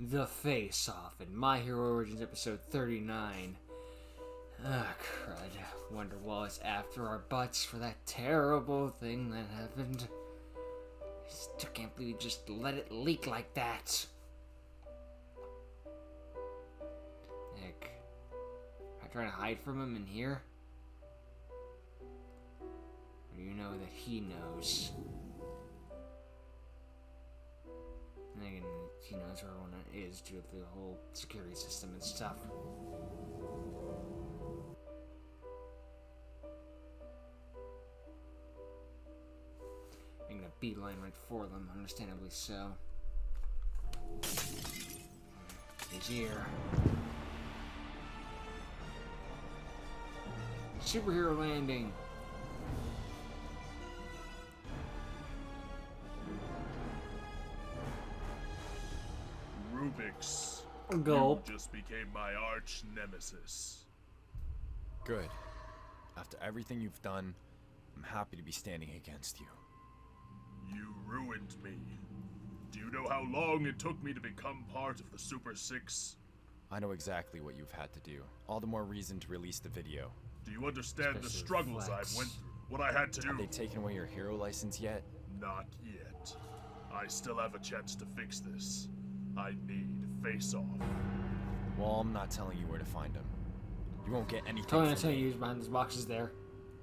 The Face Off in My Hero Origins episode 39. Ah, crud. Wonderwall is after our butts for that terrible thing that happened. I still can't believe we just let it leak like that. Heck. Am I trying to hide from him in here? Or do you know that he knows? And again, he knows where everyone is due to the whole security system and stuff. Making a beeline right for them, understandably so. He's here. Superhero landing. Rubik's. Gulp. You just became my arch nemesis. Good. After everything you've done, I'm happy to be standing against you. You ruined me. Do you know how long it took me to become part of the Super Six? I know exactly what you've had to do. All the more reason to release the video. Do you understand the Especially struggles Flex. I've went through? What I had to do? Have they taken away your hero license yet? Not yet. I still have a chance to fix this. I need Face Off. Well, I'm not telling you where to find him. You won't get anything Tony, from that's how me. you use behind those boxes there.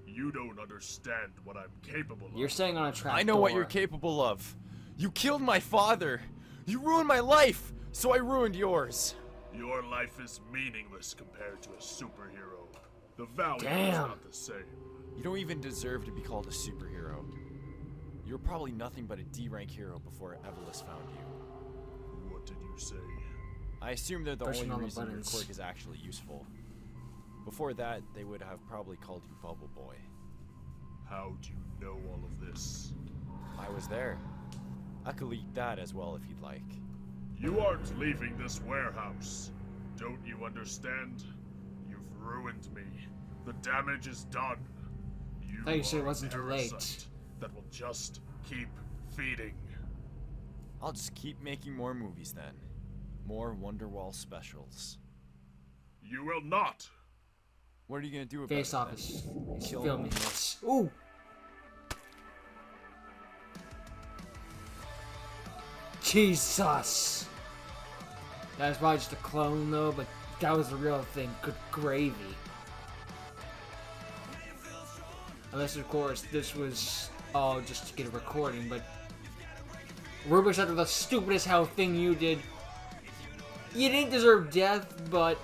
You don't understand what I'm capable of. You're staying on a trap I know what door. you're capable of. You killed my father. You ruined my life, so I ruined yours. Your life is meaningless compared to a superhero. The value is Damn. not the same. You don't even deserve to be called a superhero. You were probably nothing but a D-rank hero before Evolus found you. What did you say? I assume they're the Pushing only all the reason your buttons. quirk is actually useful. Before that, they would have probably called you Bubble Boy. How do you know all of this? I was there. I could leak that as well if you'd like. You aren't leaving this warehouse. Don't you understand? You've ruined me. The damage is done. You Thought you said it are a wasn't too late. parasite that will just keep feeding. I'll just keep making more movies then. More Wonderwall specials. You will not. What are you gonna do about Face it Off then? is Kill filming me. this. Ooh! Jesus! That was probably just a clone though, but that was the real thing. Good gravy. Unless, of course, this was all just to get a recording, but Rubik's after the stupidest hell thing you did. You didn't deserve death, but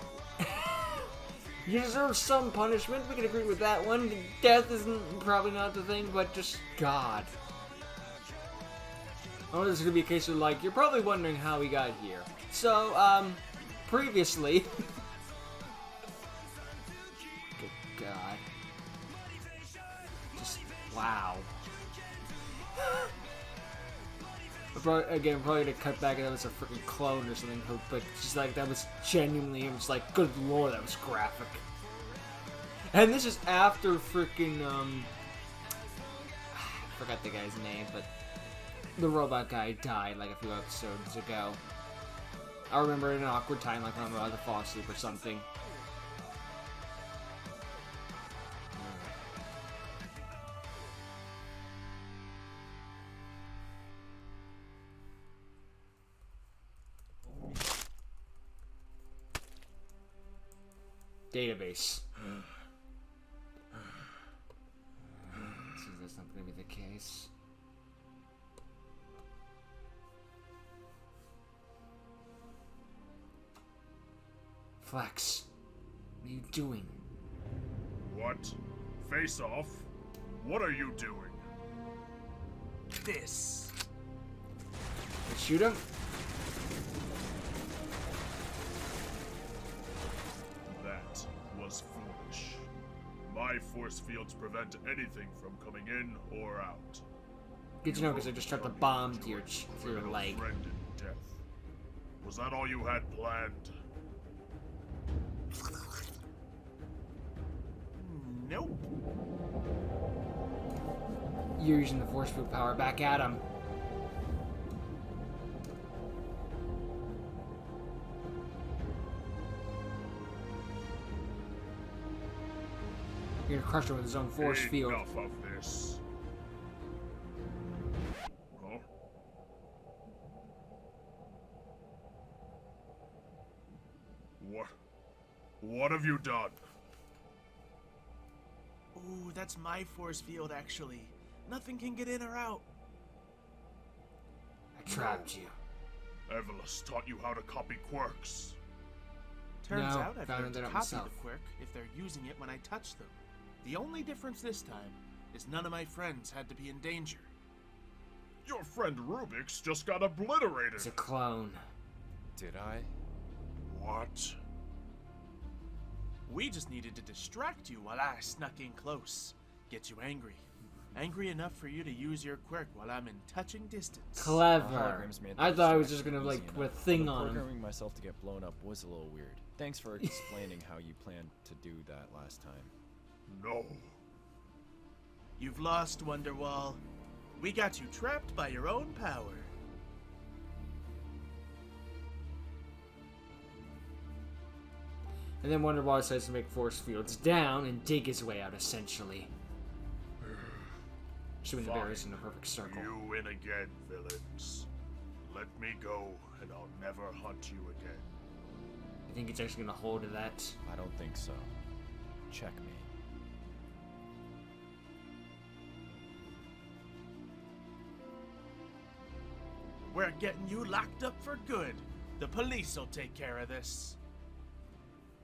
you deserve some punishment. We can agree with that one. Death isn't probably not the thing, but just God. I know this is gonna be a case of like, you're probably wondering how we got here. So, previously. Good God. Just, wow. Again, probably gonna cut back and that was a freaking clone or something, but just like, that was genuinely, it was like, good lord, that was graphic. And this is after freaking, I forgot the guy's name, but the robot guy died like a few episodes ago. I remember in an awkward time, like when I'm about to fall asleep or something. Database. That's not going to be the case. Flex, what are you doing? What? Face Off? What are you doing? This. Shoot him? That was foolish. My force fields prevent anything from coming in or out. Good to know, because I just dropped a bomb to your Criminal leg. friend in death. Was that all you had planned? Nope. You're using the force field power back at him. You're gonna crush him with his own force field. Enough of this. Huh? What have you done? Ooh, that's my force field, actually. Nothing can get in or out. I trapped you. Evelus taught you how to copy quirks. Turns No, out I've found learned it to out copy myself. the quirk if they're using it when I touch them. The only difference this time is none of my friends had to be in danger. Your friend Rubik's just got obliterated. It's a clone. Did I? What? We just needed to distract you while I snuck in close. Get you angry. Angry enough for you to use your quirk while I'm in touching distance. Clever. Holograms made I that thought I was just distraction gonna like easy put a enough, thing although on him. Programming myself to get blown up was a little weird. Thanks for explaining how you planned to do that last time. No. You've lost, Wonderwall. We got you trapped by your own power. And then Wonderwall decides to make force fields down and dig his way out, essentially. Shooting the Fine. berries in a perfect circle. You win again, villains. Let me go, and I'll never hunt you again. You think it's actually gonna hold to that? I don't think so. Checkmate. We're getting you locked up for good. The police will take care of this.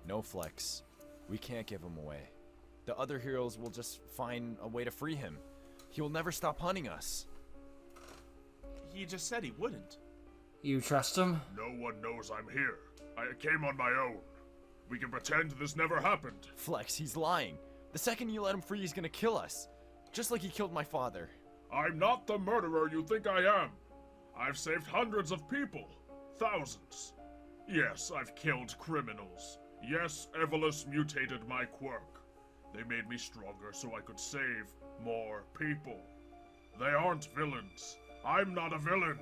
No Flex. We can't give him away. The other heroes will just find a way to free him. He will never stop hunting us. He just said he wouldn't. You trust him? No one knows I'm here. I came on my own. We can pretend this never happened. Flex, he's lying. The second you let him free, he's gonna kill us. Just like he killed my father. I'm not the murderer you think I am. I've saved hundreds of people. Thousands. Yes, I've killed criminals. Yes, Evelus mutated my quirk. They made me stronger so I could save more people. They aren't villains. I'm not a villain.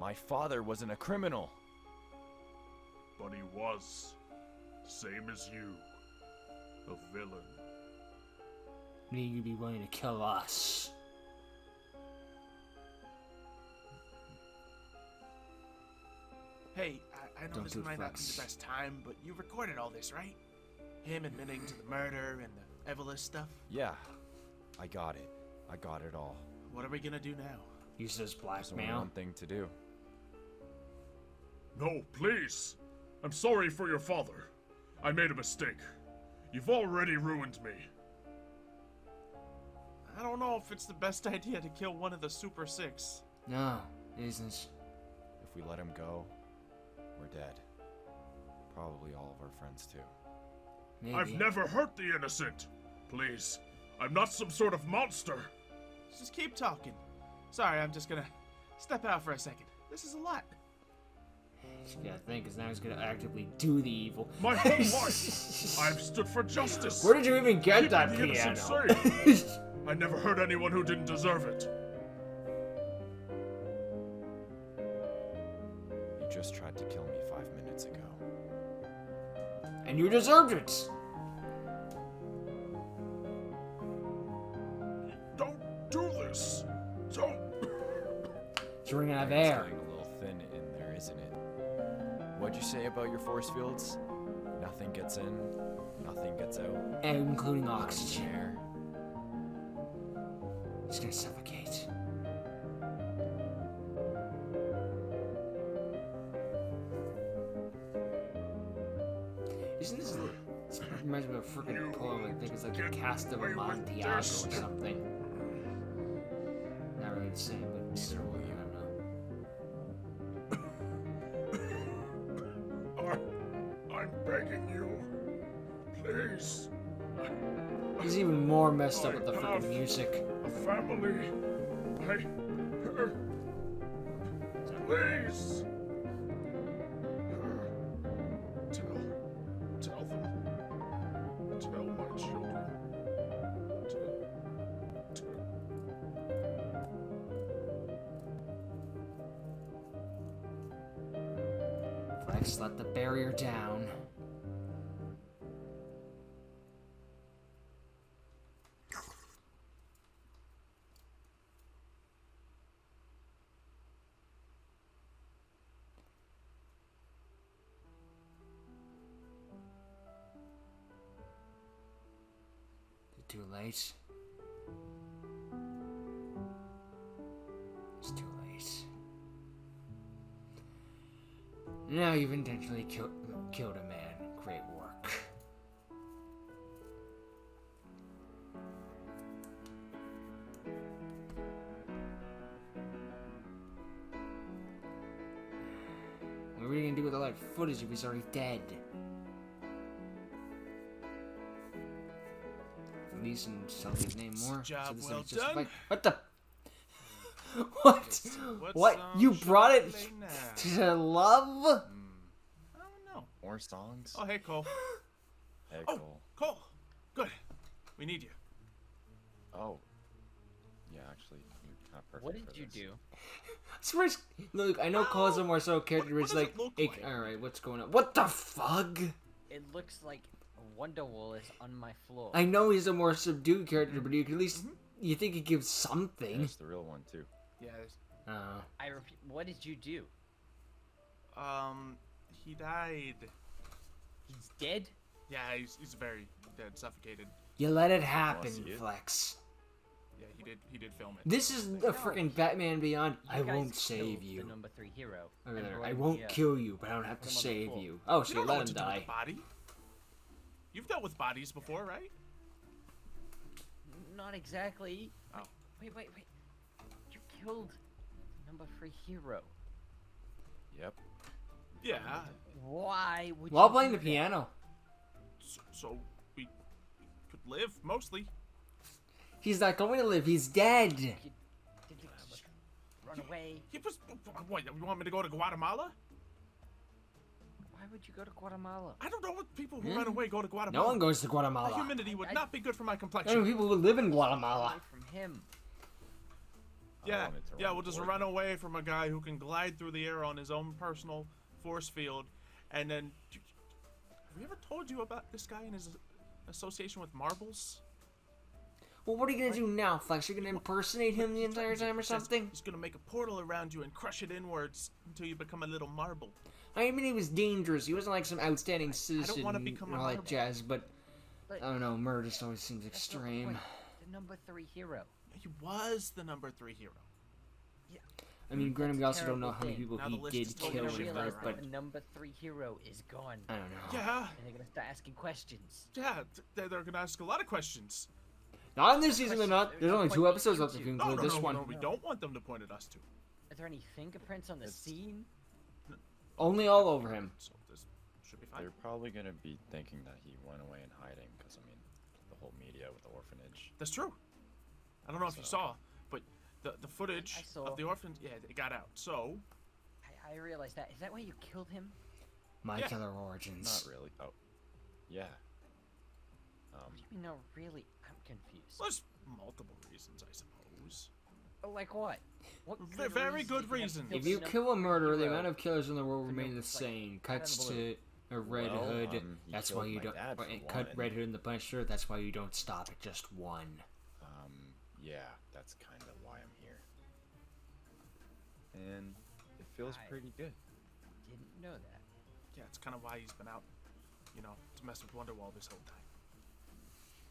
My father wasn't a criminal. But he was. Same as you. A villain. Meaning you'd be willing to kill us. Hey, I know Don't this do it, might not be Flex. the best time, but you recorded all this, right? Him admitting to the murder and the Evelus stuff? Yeah, I got it. I got it all. What are we gonna do now? Use this There's only blackmail. one thing to do. No, please. I'm sorry for your father. I made a mistake. You've already ruined me. I don't know if it's the best idea to kill one of the Super Six. No, it isn't. If we let him go, we're dead. Probably all of our friends too. Maybe. I've never hurt the innocent. Please. I'm not some sort of monster. Just keep talking. Sorry, I'm just gonna step out for a second. This is a lot. He's gotta think, because now he's gonna actively do the evil. My whole life, I've stood for justice. Where did you even get Keeping that the innocent piano? safe. I never hurt anyone who didn't deserve it. You just tried to kill me 5 minutes ago. And you deserved it. Don't do this. Don't. It's running out of It's air. getting a little thin in there, isn't it? What'd you say about your force fields? Nothing gets in, nothing gets out. Including oxygen. Air. He's gonna suffocate. Isn't this? This reminds me of a freaking poem. I think it's like the Cast of Amontillado or something. Not really the same, but still, I don't know. I'm begging you. Please. He's even more messed up with the freaking music. A family. Please. Tell them. Tell my children. Flex let the barrier down. too late. It's too late. Now you've intentionally killed a man. Great work. What are we gonna do with all that footage if he's already dead? Release and tell his name more. Job this well thing's just done. like- what the? What? What? You brought it Now? to love? I don't know. More songs? Oh, hey, Cole. Hey, Oh, Cole. Cole. Good. We need you. Oh. Yeah, actually, you're kind of perfect. What did for you this. do? Swears, look, I know Cole's a more so character, what it's does like, it look hey, like? alright, what's going on? What the fuck? It looks like Wonderwall is on my floor. I know he's a more subdued character, but you can at least, you think he gives Yeah, something. it's the real one, too. Yeah. I repeat, what did you do? He died. He's dead? Yeah, he's very dead, suffocated. You let it happen, see it? Flex. Yeah, he did film it. This is the freaking Batman Beyond. You I guys won't save killed you. The number 3 hero. Or and rather, brought I him won't here. kill you, but I don't have to Put him on the save floor. you. Oh, so You you don't know let what him to do with die. a body. You've dealt with bodies before, right? Not exactly. Oh. Wait. You killed number 3 hero. Yep. Yeah. Why would While you playing do the that? piano. So we could live, mostly. He's not going to live, he's dead. Did you just run away? He was, what, you want me to go to Guatemala? Why would you go to Guatemala? I don't know what people who run away go to Guatemala. No one goes to The Guatemala. humidity would not be good for my There are complexion. people who live in Away Guatemala. from him. I Yeah, wanted to yeah, run we'll just toward run you. away from a guy who can glide through the air on his own personal force field, and then. Have we ever told you about this guy and his association with marbles? Well, what are you gonna do now, Flex? You're gonna impersonate him the entire time or He says something? He's gonna make a portal around you and crush it inwards until you become a little marble. I mean, he was dangerous. He wasn't like some outstanding citizen wanna and become a all that marble. jazz, but But I don't know, murder just always seems that's not the extreme. point. The number 3 hero. He was the number 3 hero. I mean, granted, we That's a also don't know how many terrible people thing. Now the he list is did totally kill, They're gonna shifted, right? realize But that the number 3 hero is gone. I don't know. Yeah, And they're gonna start asking questions. yeah, they're gonna ask a lot of questions. Not in this season, they're not. There's only 2 episodes left if you No, include this one. no, we don't want them to point at us too. Are there any fingerprints on the scene? Only all over him. So this should be fine. They're probably going to be thinking that he went away in hiding, because, I mean, the whole media with the orphanage. That's true. I don't know if you So- saw, but the footage I saw. of the orphan, yeah, it got out. So I realized that. Is that why you killed him? My Yeah. Killer Origins. Not really. Oh. Yeah. What do you mean, no, really? I'm confused. there's multiple reasons, I suppose. Like what? What Very reason good did you have reasons. to If you kill kill a murderer, the hero? amount of killers in the world For remain no- the like, same. out of Cuts the blue. to a Red Well, Hood. he That's why killed you my don't. dad, for Cut one. Red Hood and the Punisher. That's why you don't stop at just one. Yeah, that's kind of why I'm here. And it feels I- pretty good. Didn't know that. Yeah, it's kind of why he's been out, to mess with Wonderwall this whole time.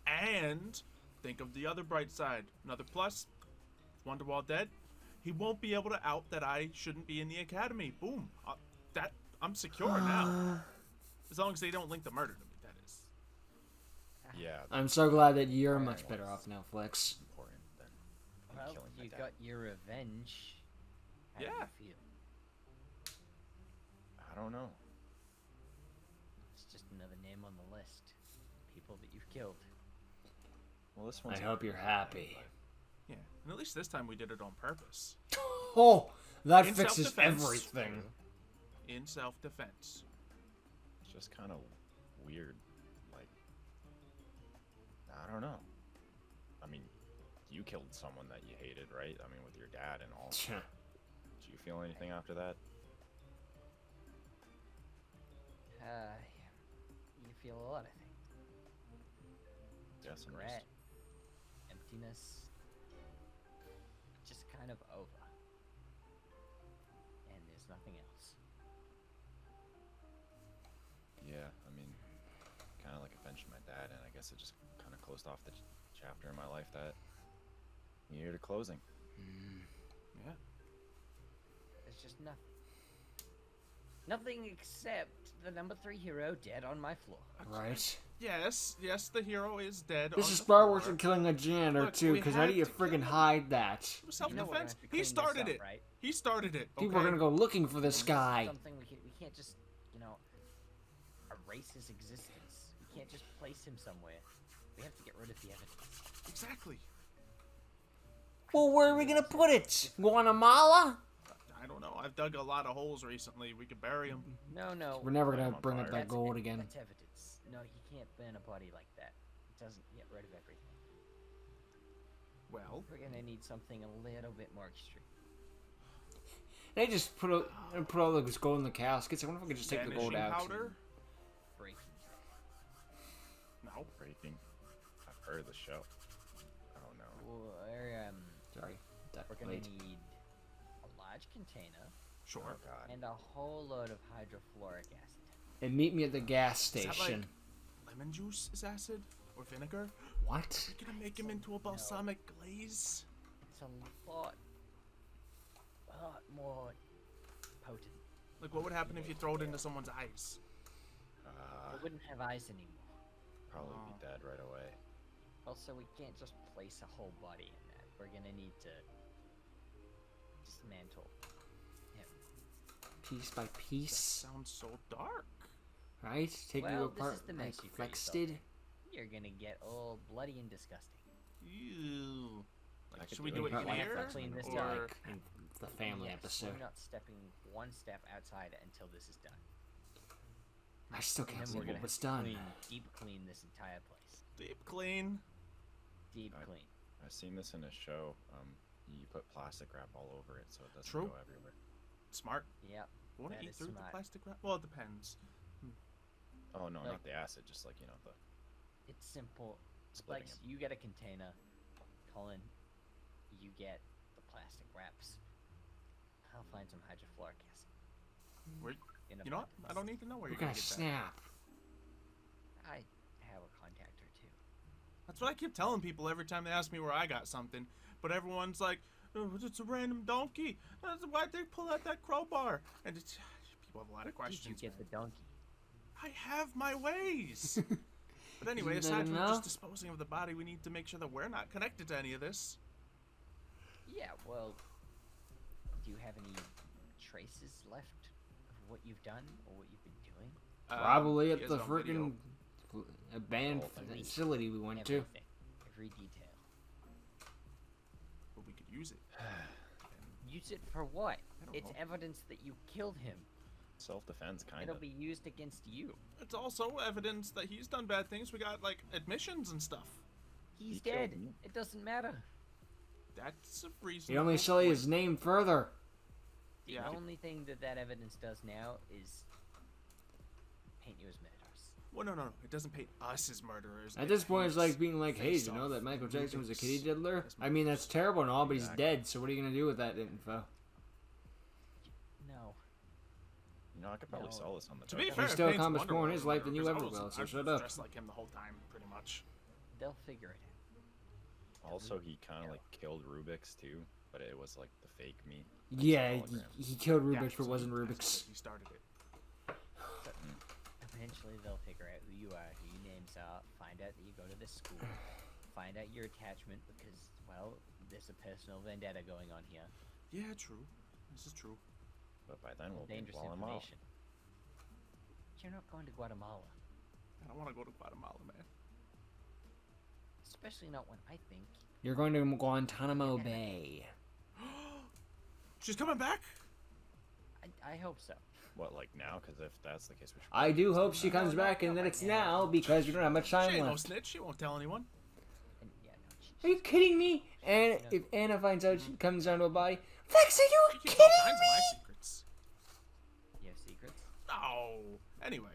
And think of the other bright side. Another plus, Wonderwall dead. He won't be able to out that I shouldn't be in the academy. Boom. I'm secure now. As long as they don't link the murder to me, that is. Yeah, I'm so glad that you're Alright. much better off now, Flex. important than Well, killing my you dad. got your revenge. How do Yeah. you feel? I don't know. It's just another name on the list. People that you've killed. Well, this I one's hope you're happy. Yeah. And at least this time we did it on purpose. Oh, that In fixes self-defense. everything. In self-defense. It's just kind of weird. Like, I don't know. I mean, you killed someone that you hated, right? I mean, with your dad and all. Tch. Did you feel anything after that? You feel a lot of things. Yes and Regret, emptiness, just kind of over. And there's nothing else. Yeah, I mean, kind of like avenged my dad, and I guess it just kind of closed off the chapter in my life that needed a closing. Yeah. There's just nothing. Nothing except the number 3 hero dead on my floor. Right. Yes, the hero is dead. This on is the Star floor. Wars and killing a janitor Look, too, we because how do had you to kill friggin' him. hide that? It was You know we're gonna self-defense. have to He clean this started up, it. right? He started it. People are okay? gonna go looking for this guy. Something we can't just, erase his existence. We can't just place him somewhere. We have to get rid of the evidence. Exactly. Well, where are we gonna put it? Guatemala? I don't know. I've dug a lot of holes recently. We could bury him. No. We're never gonna on bring up fire. that That's gold it- again. That's evidence. No, he can't burn a body like that. It doesn't get rid of everything. Well, We're gonna need something a little bit more extreme. They just put all this gold in the caskets. I wonder if we could just take the gold vanishing out. powder? Breaking. No. Breaking. I've heard of the show. Oh no. Sorry, that We're gonna late. need a large container Sure. Oh god. and a whole load of hydrofluoric acid. And meet me at the gas Is that station. like lemon juice is acid? Or vinegar? What? We're gonna make him into a balsamic glaze? It's a lot more potent. Like, what would happen if you throw it into someone's eyes? It wouldn't have eyes anymore. Probably be dead right away. Also, we can't just place a whole body in that. We're gonna need to dismantle him. Piece by piece, Sounds so dark. right? Take you Well, this apart is the like mess you Flex create, did. You're gonna get all bloody and disgusting. Ew. I Like, could should we do do it it Like here? Flex Clean this did, up. Or like in the family Yes, episode. we're not stepping one step outside it until this is done. I still And can't then believe we're gonna what was have to done. deep clean this entire place. deep clean. Deep I- clean. I've seen this in a show. You put plastic wrap all over it so it doesn't True. go everywhere. Smart. Yep. Wanna That eat is through the smart. plastic wrap? Well, it depends. Oh no, Like- not the acid. Just like the It's simple. splitting Like it. you get a container, Colin. You get the plastic wraps. I'll find some hydrofluoric acid. Where, In a you know what? pipe. I don't need to know where We're you're gonna gonna get that. snap. I have a contact or two. That's what I keep telling people every time they ask me where I got something. But everyone's like, oh, it's a random donkey. Why'd they pull out that crowbar? And it's, people have a lot of Did questions. you get man. the donkey? I have my ways. But anyway, Isn't that aside from enough? just disposing of the body, we need to make sure that we're not connected to any of this. Yeah. Well, do you have any traces left of what you've done or what you've been doing? Probably He at has the it on video. freaking abandoned Whole thing. facility we went to. Everything. Every detail. But we could use it. Use it for what? I don't It's know. evidence that you killed him. Self-defense, kind It'll of. be used against you. It's also evidence that he's done bad things. We got, like, admissions and stuff. He's He killed dead. me. It doesn't matter. That's a reason. You only sully his name further. The Yeah. only thing that evidence does now is paint you as murderers. Well, no. It doesn't paint us as murderers. At this point, it's paints like being like, hey, face you know off that Michael Jackson was a kitty Rubik's diddler? as I mean, that's terrible and all, but he's Exactly. dead, so what are you gonna do with that info? No. You know, I could probably No. sell this on the To be dark fair, web. He still it paints accomplished more in his life Wonderworld than you because ever I was- will, so I shut was up. dressed like him the whole time, pretty much. They'll figure it out. Also, he kind of like killed Rubik's too, but it was like the fake me. Yeah, hologram. he killed Yeah, Rubik's, but so wasn't that's Rubik's. what He started it. Eventually, they'll figure out who you are, who your names are, find out that you go to this school, find out your attachment because, well, there's a personal vendetta going on here. Yeah, true. This is true. But by then we'll be Dangerous Guatemala. information. You're not going to Guatemala, I don't want to go to Guatemala, man. especially not when I think. You're going to Guantanamo Bay. She's coming back? I hope so. What, like now? Because if that's the case, we should. I do hope she comes back and that it's now because we don't have much She time ain't no left. snitch. She won't tell anyone. And yeah, no, Are you kidding me? And if Anna finds out she comes down to a body, Flex, are She you keeps all kidding kinds of me? my secrets. you have secrets. No. Anyway.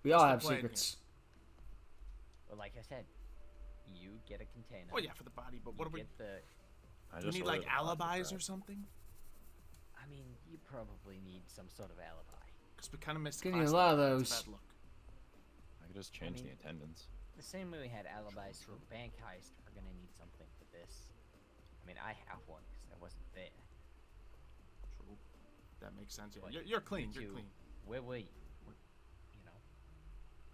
We all What's have the plan secrets. Well, like I said, you get a container. Oh yeah, for the body. But what you do we? get the? I Do we just need ordered like a plastic alibis wrap. or something? I mean, you probably need some sort of alibi. Because we kind of missed. Getting a class lot of night. It's a those. bad look. I could just change mean- the attendance. The same way we had alibis for a bank heist, we're gonna need something for this. I mean, I have one because I wasn't there. True. That makes sense. Yeah, But you're clean. you You're two, clean. Where were you? You know,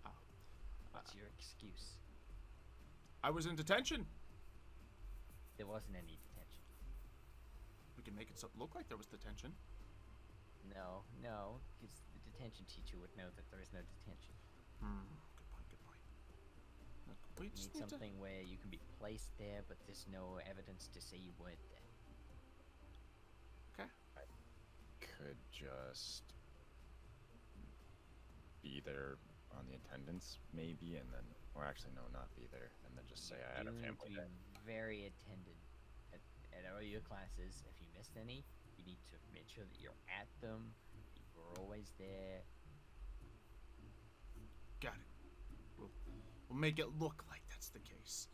Oh. what's your excuse? I was in detention. There wasn't any detention. We can make it look like there was detention. No, because the detention teacher would know that there is no detention. Good point. Good point. Look, we You just need need to. something where you can be placed there, but there's no evidence to say you weren't there. Okay. Could just be there on the attendance, maybe, and then, or actually, no, not be there, and then just say I had a You need family to day. be very attended at all your classes. If you missed any, you need to make sure that you're at them. You're always there. Got it. We'll make it look like that's the case.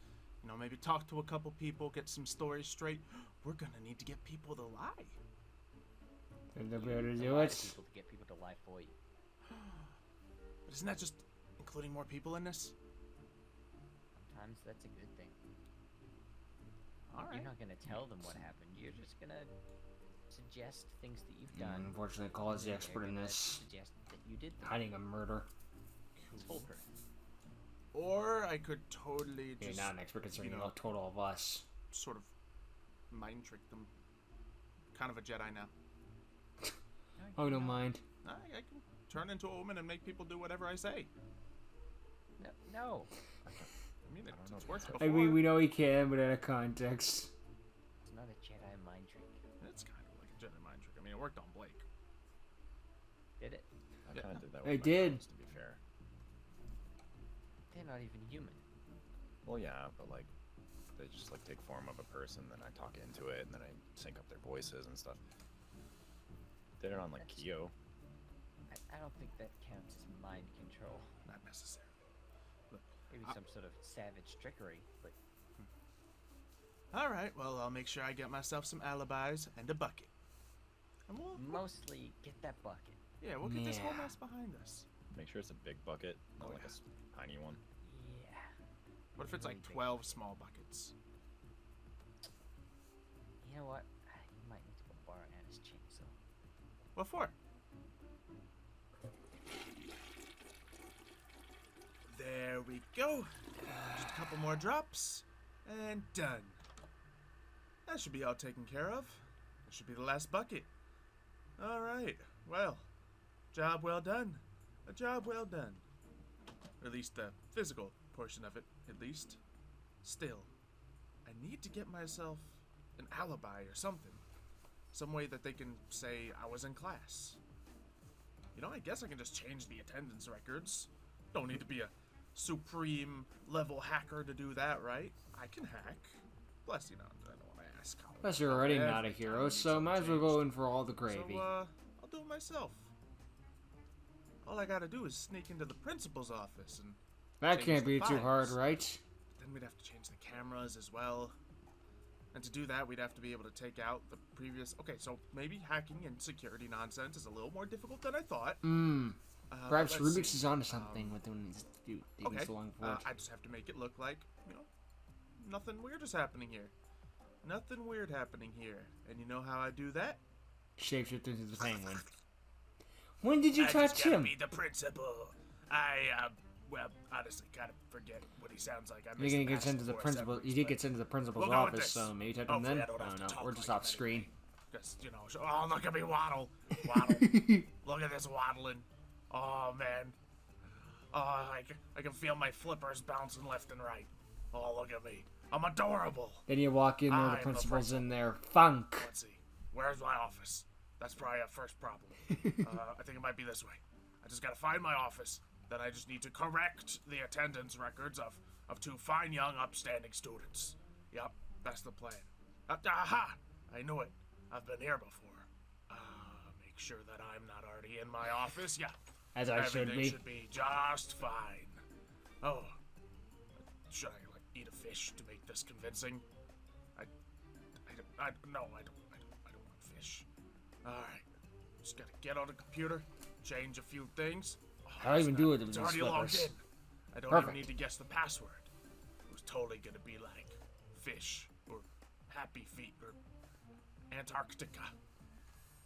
You know, maybe talk to a couple people, get some stories straight. We're gonna need to get people to lie. And they'll be You able to need do lie to it. people to get people to lie for you. But isn't that just including more people in this? Sometimes that's a good thing. All right. You're not gonna tell them what happened. You're just gonna suggest things that you've done. Unfortunately, Cole is the and they're expert in gonna this. Suggest that you did them. Hiding a murder. It's foolproof. Or I could totally You're just not an expert concerning you know, the total of us. sort of mind trick them. Kind of a Jedi now. Oh, don't mind. I can turn into a woman and make people do whatever I say. No. I mean, I don't know it's if worked it's before. I mean, we know he can, but in a context. It's not a Jedi mind trick. It's kind of like a Jedi mind trick. I mean, it worked on Blake. Did it? I Yeah. kind of did that I with my did. girls, to be fair. They're not even human. Well, yeah, but like, they just like take form of a person, then I talk into it, and then I sync up their voices and stuff. Did it on like That's- Kyo. I don't think that counts as mind control. Not necessarily. Maybe some sort of savage trickery, but All right. Well, I'll make sure I get myself some alibis and a bucket. And we'll mostly get that bucket. get this whole Yeah. mess behind us. Make sure it's a big bucket, not Oh, like yeah. a tiny one. Yeah. What if it's like Really big. 12 small buckets? You know what? You might need to go borrow Anna's chainsaw. What for? There we go. Just a couple more drops, and done. That should be all taken care of. That should be the last bucket. All right. Well, job well done. A job well done. Or at least the physical portion of it, at least. Still, I need to get myself an alibi or something. Some way that they can say I was in class. You know, I guess I can just change the attendance records. Don't need to be a supreme level hacker to do that, right? I can hack. Plus, you know, I don't want to ask how. Plus, you're already not a every hero, time needs so something might as well changed. go in for all the gravy. So, I'll do it myself. All I gotta do is sneak into the principal's office, and That change can't the be too hard, files. right? then we'd have to change the cameras as well. And to do that, we'd have to be able to take out the previous. Okay, so maybe hacking and security nonsense is a little more difficult than I thought. But Perhaps let's Rubik's see. is onto something with when he's Okay, so long for it. I just have to make it look like, you know, nothing weird is happening here. Nothing weird happening here. And you know how I do that? Shapeshift into the penguin. When did you I touch just gotta him? be the principal. Well, honestly, kind of forget what he sounds like. I You're missed gonna the get sent to the Bachelor principal. Assemblies, You did but get sent to the principal's we'll go with office, this. so maybe touch him Hopefully then. I don't have to know. talk We're just like off that screen. Just, you know, oh, look at me waddle. Waddle. Look at this waddling. Oh, man. Oh, I can feel my flippers bouncing left and right. Oh, look at me. I'm adorable. Then you walk in there, I'm the the principal's in there. Funk. Let's see. Where's my office? That's probably a first problem. I think it might be this way. I just gotta find my office. Then I just need to correct the attendance records of two fine young upstanding students. Yep, that's the plan. Aha! I knew it. I've been here before. Make sure that I'm not already in my office. Yeah. As I should Everything be. should be just fine. Oh. Should I, like, eat a fish to make this convincing? I don't want fish. Alright. Just gotta get on the computer, change a few things. Oh, How do I even do it with it's these already logged flippers? in. I don't Perfect. even need to guess the password. It was totally gonna be like fish or happy feet or Antarctica.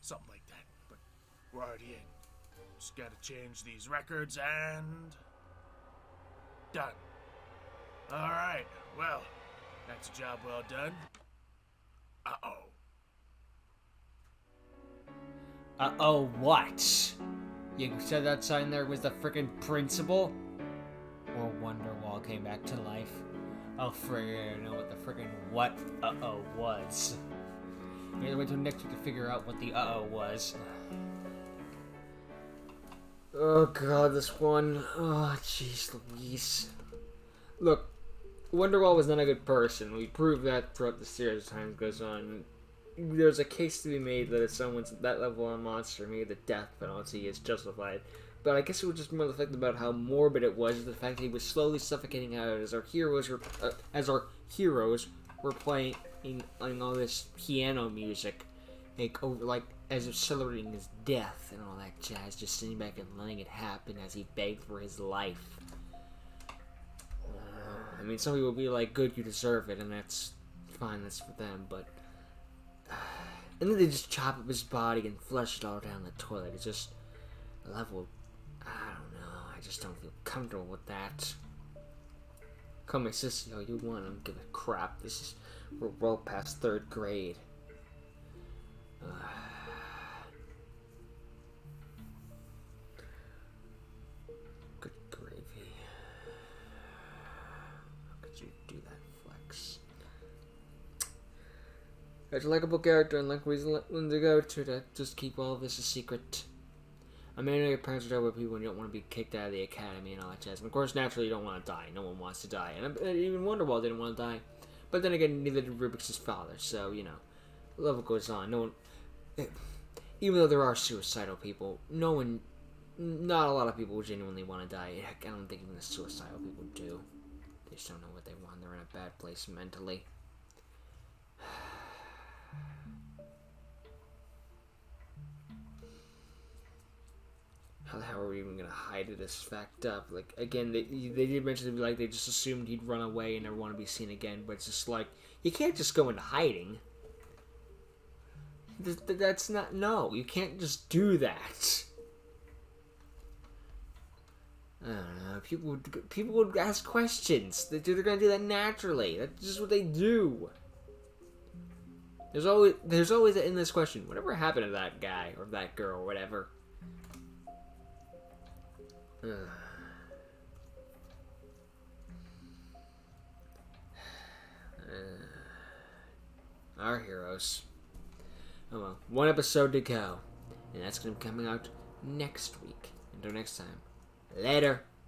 Something like that. But we're already in. Just gotta change these records and done. Alright, well, that's a job well done. Uh-oh. Uh-oh, what? You said that sign there was the frickin' principal? Or Wonderwall came back to life? Oh, frig, I know what the frickin' what uh-oh was. You gotta wait till next week to figure out what the uh-oh was. Oh god, this one. Oh, jeez Louise. Look, Wonderwall was not a good person. We proved that throughout the series as time goes on. There's a case to be made that if someone's that level of monster, maybe the death penalty is justified. But I guess it was just more the fact about how morbid it was, the fact that he was slowly suffocating out as our heroes were playing all this piano music, like as if celebrating his death and all that jazz, just sitting back and letting it happen as he begged for his life. I mean, some people will be like, "Good, you deserve it," and that's fine. That's for them, but. And then they just chop up his body and flush it all down the toilet. It's just a level. I don't know. I just don't feel comfortable with that. Call my sister all you want. I don't give a crap. We're well past 3rd grade. Good gravy. How could you do that, Flex? There's a likable character and like reason to go to just keep all of this a secret. I mean, I know your parents are terrible people and you don't want to be kicked out of the academy and all that jazz. And of course, naturally, you don't want to die. No one wants to die. And even Wonderwall didn't want to die. But then again, neither did Rubik's father. So, you know, the level goes on. No one... Even though there are suicidal people, not a lot of people genuinely want to die. Heck, I don't think even the suicidal people do. They just don't know what they want. They're in a bad place mentally. How the hell are we even gonna hide it as fact up? Like, again, they did mention like they just assumed he'd run away and never want to be seen again, but it's just like, you can't just go into hiding. That's not, no, you can't just do that. I don't know, people would ask questions. They're gonna do that naturally. That's just what they do. There's always an endless question. Whatever happened to that guy or that girl or whatever? Our heroes. Oh well, 1 episode to go. And that's going to be coming out next week. Until next time. Later.